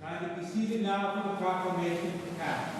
Kindly be seated now for the proclamation of Catholic.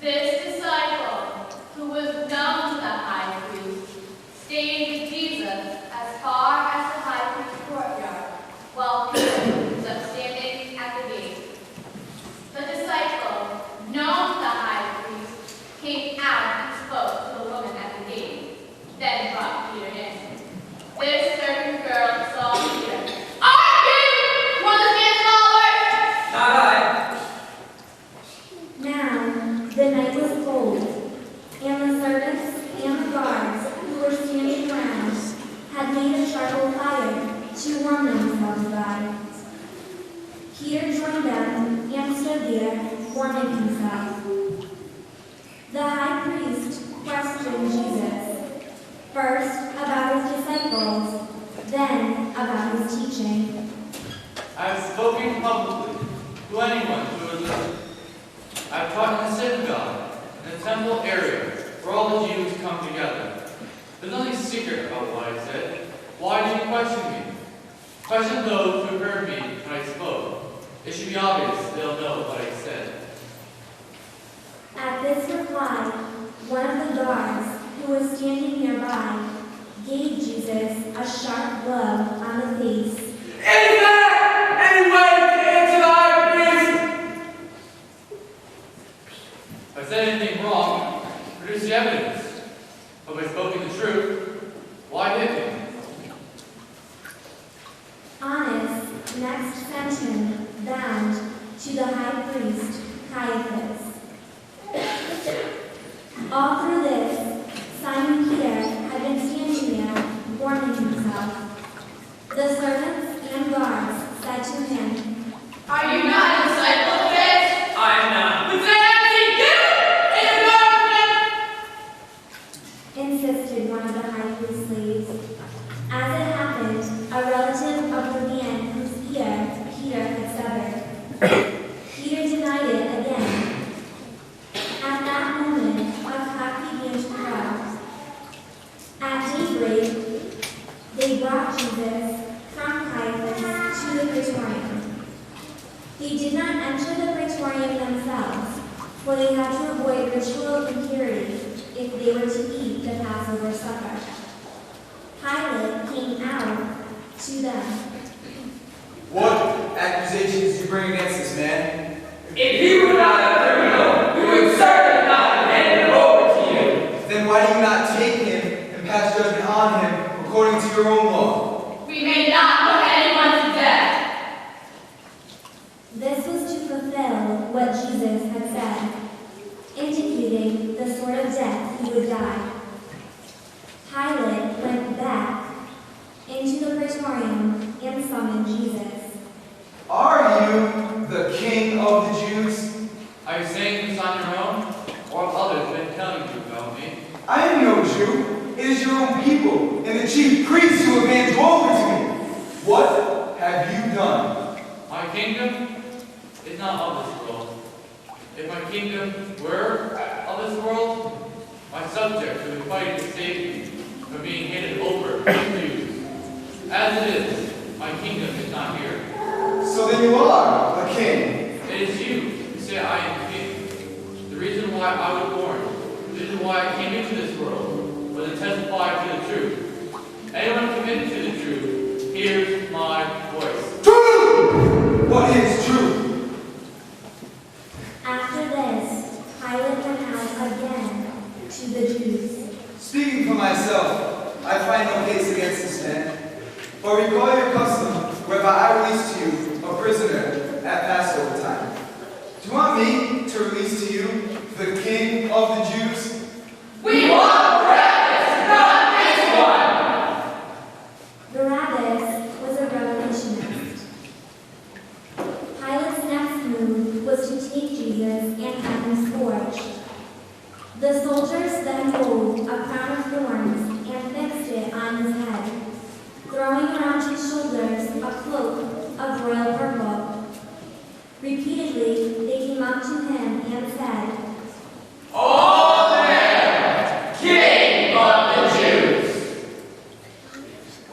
This disciple, who was known to the high priest, stayed with Jesus speak publicly to anyone who would listen. I've taught in the synagogue, in the temple area, where all the Jews come together. There's nothing secret about what I said. Why do you question me? Question those who heard me when I spoke. It should be obvious they'll know what I said. At this reply, one of the guards, who was standing nearby, gave Jesus a sharp blow on the face. Is there any way to answer thy priest? If I said anything wrong, produce the evidence. Have I spoken the truth? Why hit me? Annas next sent him bound to the high priest Caiaphas. All through this, Simon Peter had been standing there, warming himself. The servants and guards said to him, Are you not a disciple of his? I am not. But then I see you in the darkness! insisted one of the high priest's slaves. As it happened, a relative of the man whose ear Peter had severed. Peter denied it again. At that moment, a cock began to crow. At daybreak, they brought Jesus from Caiaphas to the praetorium. They did not enter the praetorium themselves, for they had to avoid ritual impurity if they were to eat the Passover supper. Pilate came out to them. What accusations do you bring against this man? If he were not a criminal, we would certainly not have handed him over to you. Then why do you not take him and pass judgment on him according to your own law? We may not put anyone to death. This was to fulfill what Jesus had said, indicating the sort of death he would die. Pilate went back into the praetorium and summoned Jesus. Are you the king of the Jews? Are you saying this on your own? Or have others been telling you about me? I am no Jew. It is your own people and the chief priests who have handed you over to me. What have you done? My kingdom is not of this world. If my kingdom were of this world, my subjects would be fighting to save me from being handed over to the Jews. As it is, my kingdom is not here. So then you are a king. It is you who say I am king. The reason why I was born, the reason why I came into this world, was to testify to the truth. Anyone committed to the truth hears my voice. Truth! What is truth? After this, Pilate went out again to the Jews. Speaking for myself, I find no case against this man. But recall your custom whereby I release to you a prisoner at Passover time. Do you want me to release to you the king of the Jews? We want Barabbas, not this one. Barabbas was a revolutionist. Pilate's next move was to take Jesus and have him scourged. The soldiers then rolled a crown of thorns and fixed it on his head, throwing around his shoulders a cloak of royal purple. Repeatedly, they came up to him and said, All hail, King of the Jews!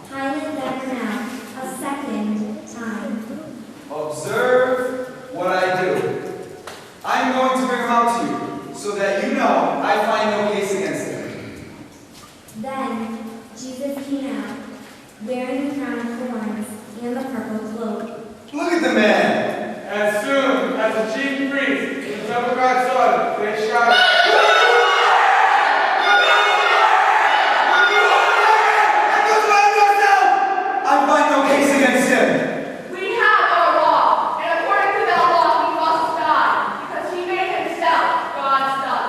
Pilate then went out a second time. Observe what I do. I am going to bring him out to you, so that you know I find no case against him. Then Jesus came out, wearing the crown of thorns and the purple cloak. Look at the man. As soon as the chief priest and the temple guard saw him, they shouted, I find no case against him. We have our law, and according to that law, he must die, because he made himself God's son.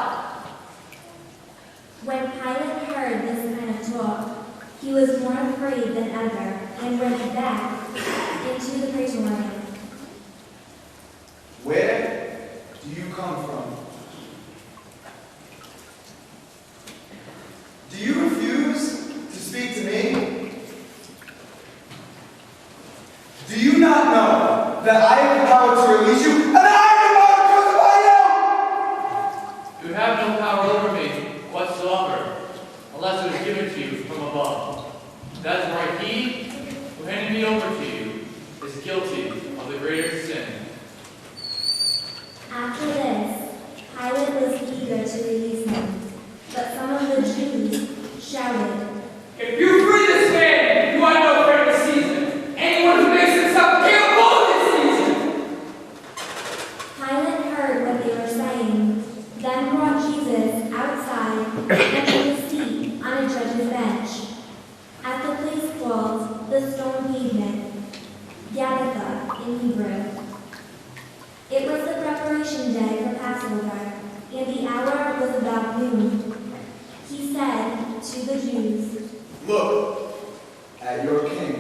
When Pilate heard this kind of talk, he was more afraid than ever and went back into the praetorium. Where do you come from? Do you refuse to speak to me? Do you not know that I was given to you from above. That is why he who handed me over to you is guilty of the greater sin. After this, Pilate was eager to release him, but some of the Jews shouted, If you free this man, you are no friend of Caesar. Anyone who makes himself king of all this Caesar. Pilate heard what they were saying, then brought Jesus outside and took a seat on a judge's bench, at the place called the Stone Pavement, Gabbatha in Hebrew. It was the preparation day for Passover, and the hour was about noon. He said to the Jews, Look at your king.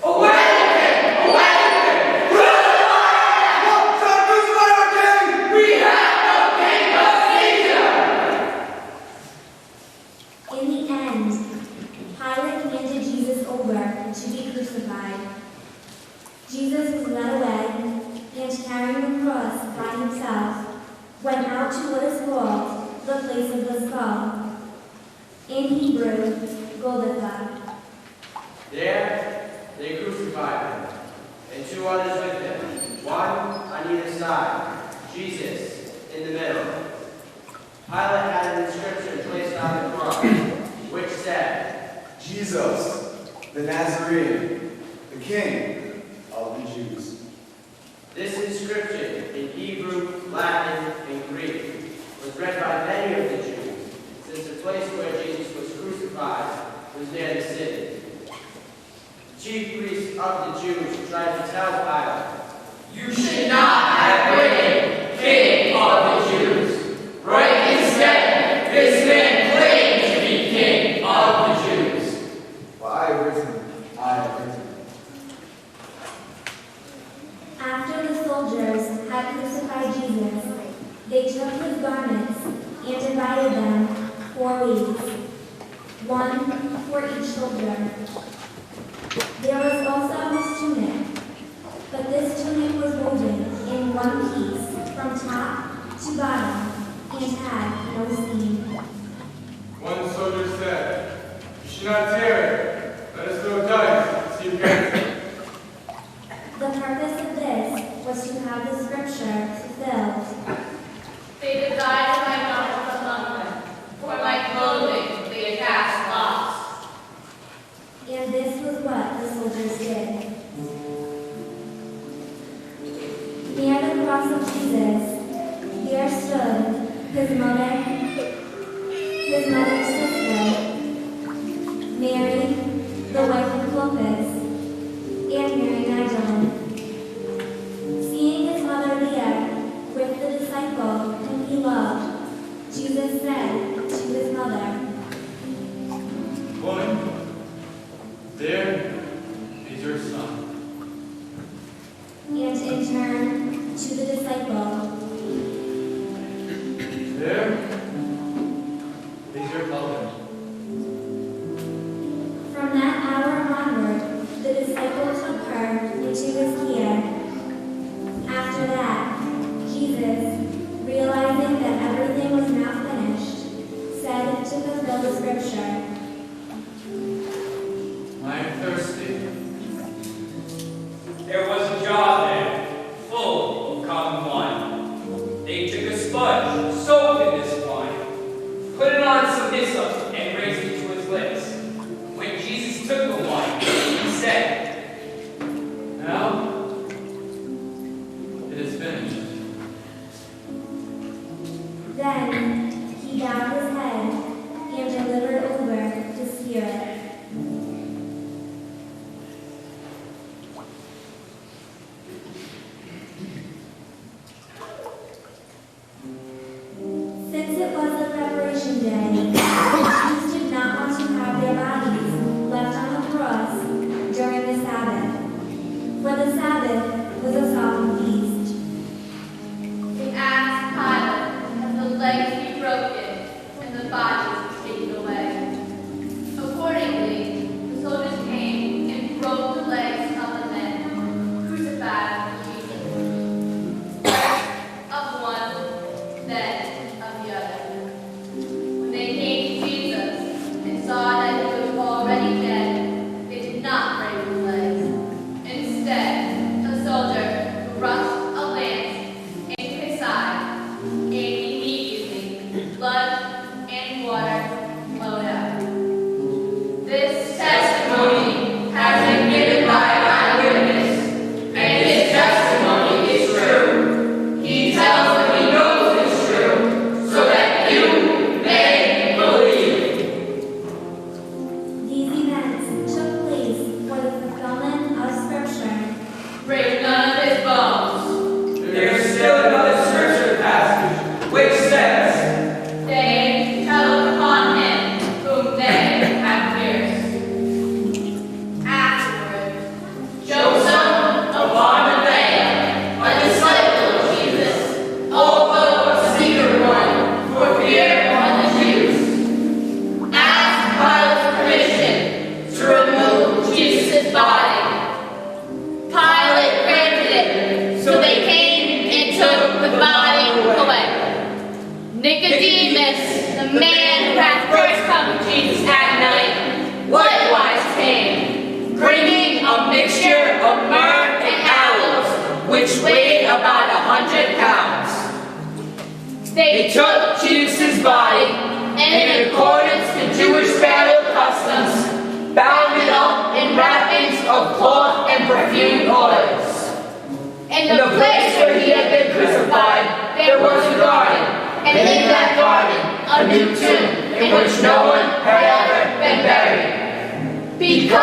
Away with him! Away with him! Crucify! Look, son, crucify our king! We have no king but Caesar! in the end, Pilate handed Jesus over to be crucified. Jesus was led away, and carrying the cross by himself, went out to what is called the place of the skull. In Hebrew, Golgotha. There they crucified him, and two others with him, one on either side, Jesus in the middle. Pilate had an inscription placed on the cross, which said, Jesus, the Nazarene, the King of the Jews. This inscription in Hebrew, Latin, and Greek was read by many of the Jews, since the place where Jesus was crucified was near the city. The chief priests of the Jews tried to tell Pilate, You should not have written King of the Jews. Write instead, this man claimed to be King of the Jews. For I have written. After the soldiers had crucified Jesus, they took his garments and divided them 4 ways, one for each soldier. There was also his tunic, but this tunic was woven in one piece from top to bottom and had no seam. One soldier said, "You should not tear it. Let us throw dice, see who gets it." The purpose of this was to have the scripture fulfilled. They divided my garments among them. For my clothing they cast lots. And this was what the soldiers did. Near the cross of Jesus, there stood his mother's sister, Mary, Because